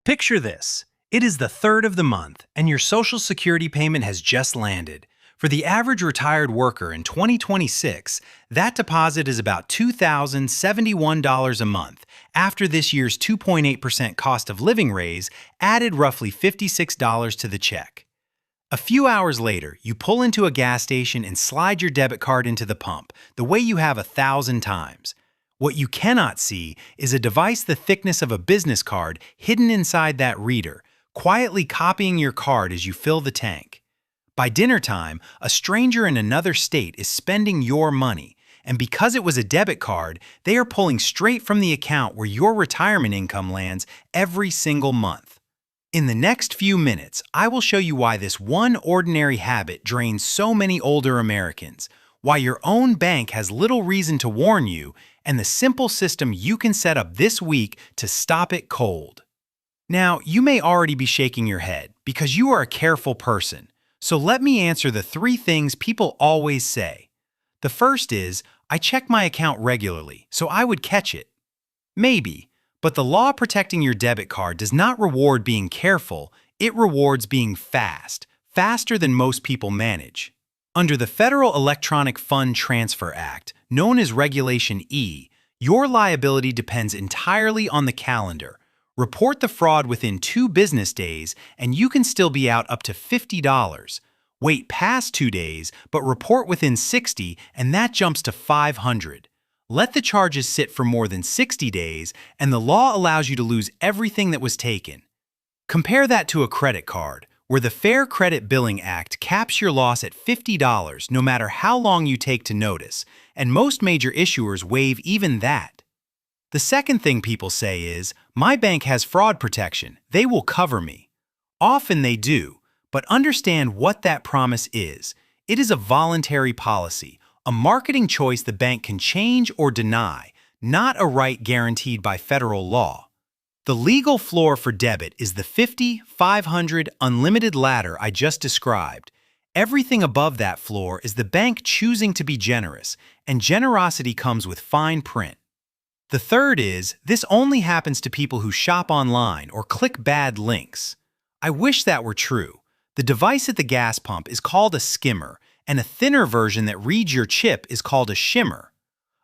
Picture this. It is the 3rd of the month, and your Social Security payment has just landed. For the average retired worker in 2026, that deposit is about $2,071 a month, after this year's 2.8% cost of living raise added roughly $56 to the check. A few hours later, you pull into a gas station and slide your debit card into the pump, the way you have 1,000 times. What you cannot see is a device the thickness of a business card hidden inside that reader, quietly copying your card as you fill the tank. By dinner time, a stranger in another state is spending your money, and because it was a debit card, they are pulling straight from the account where your retirement income lands every single month. In the next few minutes, I will show you why this one ordinary habit drains so many older Americans, why your own bank has little reason to warn you, and the simple system you can set up this week to stop it cold. Now, you may already be shaking your head because you are a careful person, so let me answer the 3 things people always say. The first is, I check my account regularly, so I would catch it. Maybe, but the law protecting your debit card does not reward being careful, it rewards being fast, faster than most people manage. Under the Federal Electronic Fund Transfer Act, known as Regulation E, your liability depends entirely on the calendar. Report the fraud within 2 business days, and you can still be out up to $50. Wait past 2 days, but report within 60, and that jumps to $500. Let the charges sit for more than 60 days, and the law allows you to lose everything that was taken. Compare that to a credit card, where the Fair Credit Billing Act caps your loss at $50 no matter how long you take to notice, and most major issuers waive even that. The second thing people say is, my bank has fraud protection, they will cover me. Often they do, but understand what that promise is. It is a voluntary policy, a marketing choice the bank can change or deny, not a right guaranteed by federal law. The legal floor for debit is the 50, 500, unlimited ladder I just described. Everything above that floor is the bank choosing to be generous, and generosity comes with fine print. The third is, this only happens to people who shop online or click bad links. I wish that were true. The device at the gas pump is called a skimmer, and a thinner version that reads your chip is called a shimmer.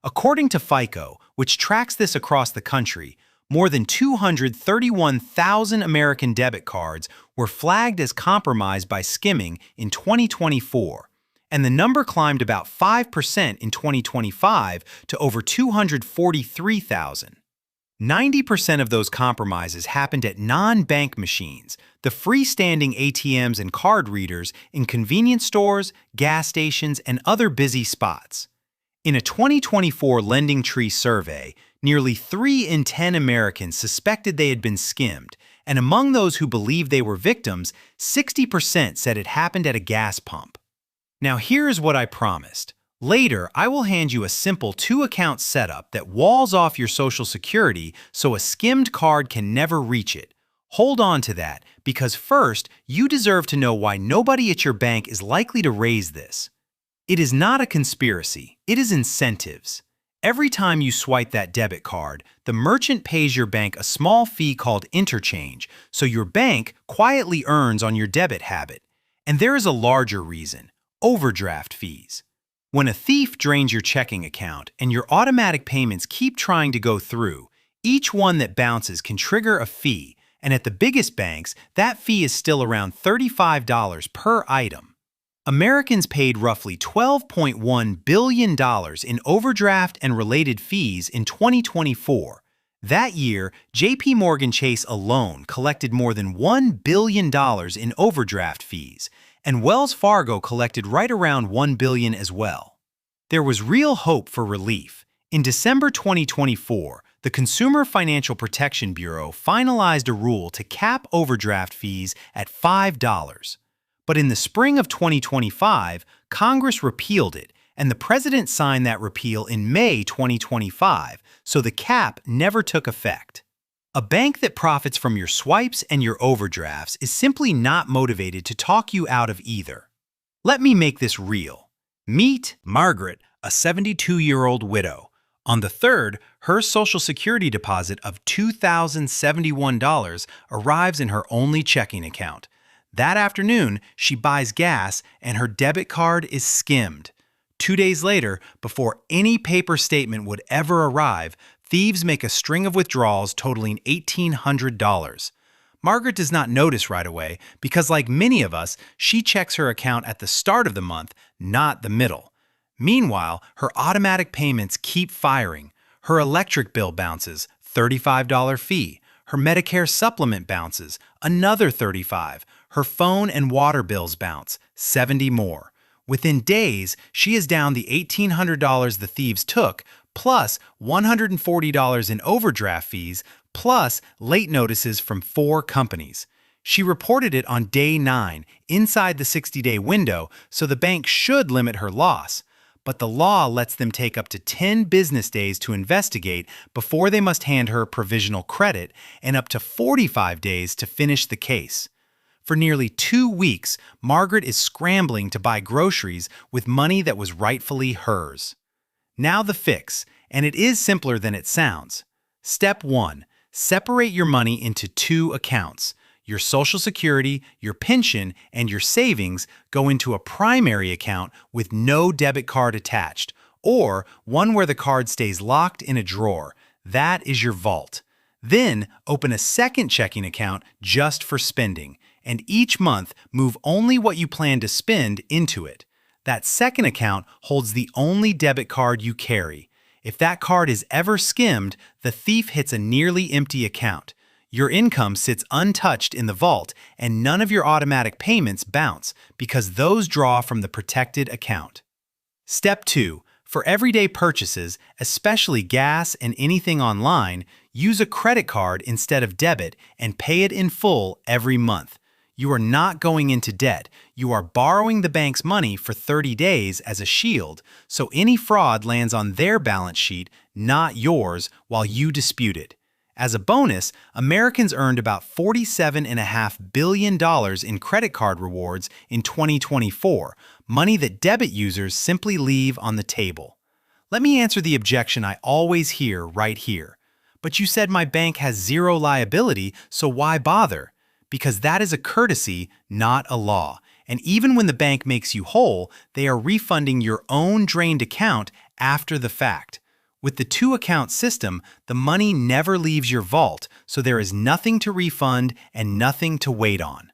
According to FICO, which tracks this across the country, more than 231,000 American debit cards were flagged as compromised by skimming in 2024, and the number climbed about 5% in 2025 to over 243,000. 90% of those compromises happened at non-bank machines, the freestanding ATMs and card readers in convenience stores, gas stations, and other busy spots. In a 2024 LendingTree survey, nearly 3 in 10 Americans suspected they had been skimmed, and among those who believed they were victims, 60% said it happened at a gas pump. Now here is what I promised. Later, I will hand you a simple 2-account setup that walls off your Social Security so a skimmed card can never reach it. Hold on to that, because first, you deserve to know why nobody at your bank is likely to raise this. It is not a conspiracy, it is incentives. Every time you swipe that debit card, the merchant pays your bank a small fee called interchange, so your bank quietly earns on your debit habit. And there is a larger reason: overdraft fees. When a thief drains your checking account and your automatic payments keep trying to go through, each one that bounces can trigger a fee, and at the biggest banks, that fee is still around $35 per item. Americans paid roughly $12.1 billion in overdraft and related fees in 2024. That year, J.P. Morgan Chase alone collected more than $1 billion in overdraft fees, and Wells Fargo collected right around $1 billion as well. There was real hope for relief. In December 2024, the Consumer Financial Protection Bureau finalized a rule to cap overdraft fees at $5. But in the spring of 2025, Congress repealed it, and the president signed that repeal in May 2025, so the cap never took effect. A bank that profits from your swipes and your overdrafts is simply not motivated to talk you out of either. Let me make this real. Meet Margaret, a 72-year-old widow. On the 3rd, her Social Security deposit of $2,071 arrives in her only checking account. That afternoon, she buys gas and her debit card is skimmed. 2 days later, before any paper statement would ever arrive, thieves make a string of withdrawals totaling $1,800. Margaret does not notice right away because, like many of us, she checks her account at the start of the month, not the middle. Meanwhile, her automatic payments keep firing. Her electric bill bounces, $35 fee. Her Medicare supplement bounces, another $35. Her phone and water bills bounce, $70 more. Within days, she is down the $1,800 the thieves took, plus $140 in overdraft fees, plus late notices from 4 companies. She reported it on day 9, inside the 60-day window, so the bank should limit her loss. But the law lets them take up to 10 business days to investigate before they must hand her provisional credit, and up to 45 days to finish the case. For nearly 2 weeks, Margaret is scrambling to buy groceries with money that was rightfully hers. Now the fix, and it is simpler than it sounds. Step 1. Separate your money into 2 accounts. Your Social Security, your pension, and your savings go into a primary account with no debit card attached, or one where the card stays locked in a drawer. That is your vault. Then open a second checking account just for spending, and each month move only what you plan to spend into it. That second account holds the only debit card you carry. If that card is ever skimmed, the thief hits a nearly empty account. Your income sits untouched in the vault, and none of your automatic payments bounce because those draw from the protected account. Step 2. For everyday purchases, especially gas and anything online, use a credit card instead of debit and pay it in full every month. You are not going into debt. You are borrowing the bank's money for 30 days as a shield, so any fraud lands on their balance sheet, not yours, while you dispute it. As a bonus, Americans earned about $47.5 billion in credit card rewards in 2024, money that debit users simply leave on the table. Let me answer the objection I always hear right here. But you said my bank has zero liability, so why bother? Because that is a courtesy, not a law. And even when the bank makes you whole, they are refunding your own drained account after the fact. With the 2-account system, the money never leaves your vault, so there is nothing to refund and nothing to wait on.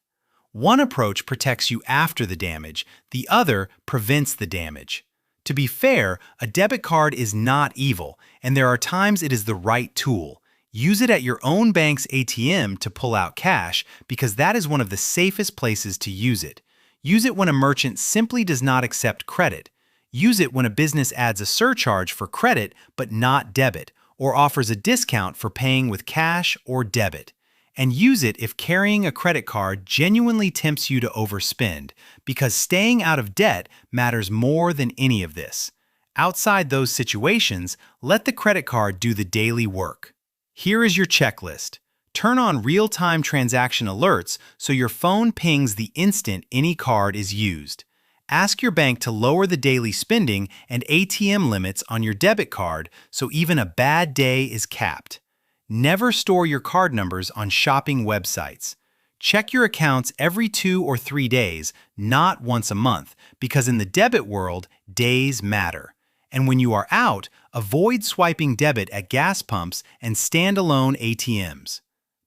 One approach protects you after the damage, the other prevents the damage. To be fair, a debit card is not evil, and there are times it is the right tool. Use it at your own bank's ATM to pull out cash because that is one of the safest places to use it. Use it when a merchant simply does not accept credit. Use it when a business adds a surcharge for credit but not debit, or offers a discount for paying with cash or debit. And use it if carrying a credit card genuinely tempts you to overspend, because staying out of debt matters more than any of this. Outside those situations, let the credit card do the daily work. Here is your checklist. Turn on real-time transaction alerts so your phone pings the instant any card is used. Ask your bank to lower the daily spending and ATM limits on your debit card so even a bad day is capped. Never store your card numbers on shopping websites. Check your accounts every 2 or 3 days, not once a month, because in the debit world, days matter. And when you are out, avoid swiping debit at gas pumps and standalone ATMs.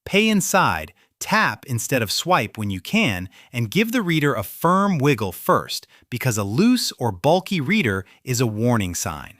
Pay inside, tap instead of swipe when you can, and give the reader a firm wiggle first, because a loose or bulky reader is a warning sign.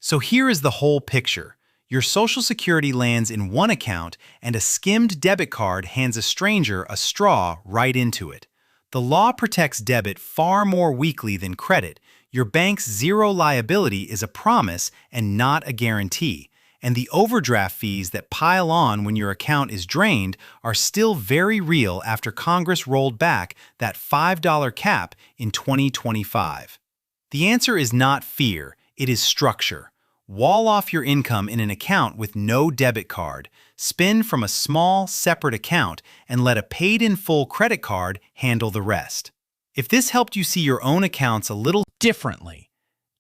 So here is the whole picture. Your Social Security lands in one account, and a skimmed debit card hands a stranger a straw right into it. The law protects debit far more weakly than credit. Your bank's zero liability is a promise and not a guarantee. And the overdraft fees that pile on when your account is drained are still very real after Congress rolled back that $5 cap in 2025. The answer is not fear, it is structure. Wall off your income in an account with no debit card, spend from a small, separate account, and let a paid-in-full credit card handle the rest. If this helped you see your own accounts a little differently,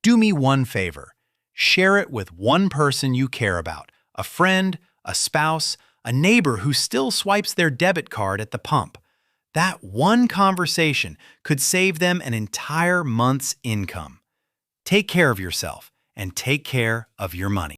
do me one favor. Share it with one person you care about, a friend, a spouse, a neighbor who still swipes their debit card at the pump. That one conversation could save them an entire month's income. Take care of yourself and take care of your money.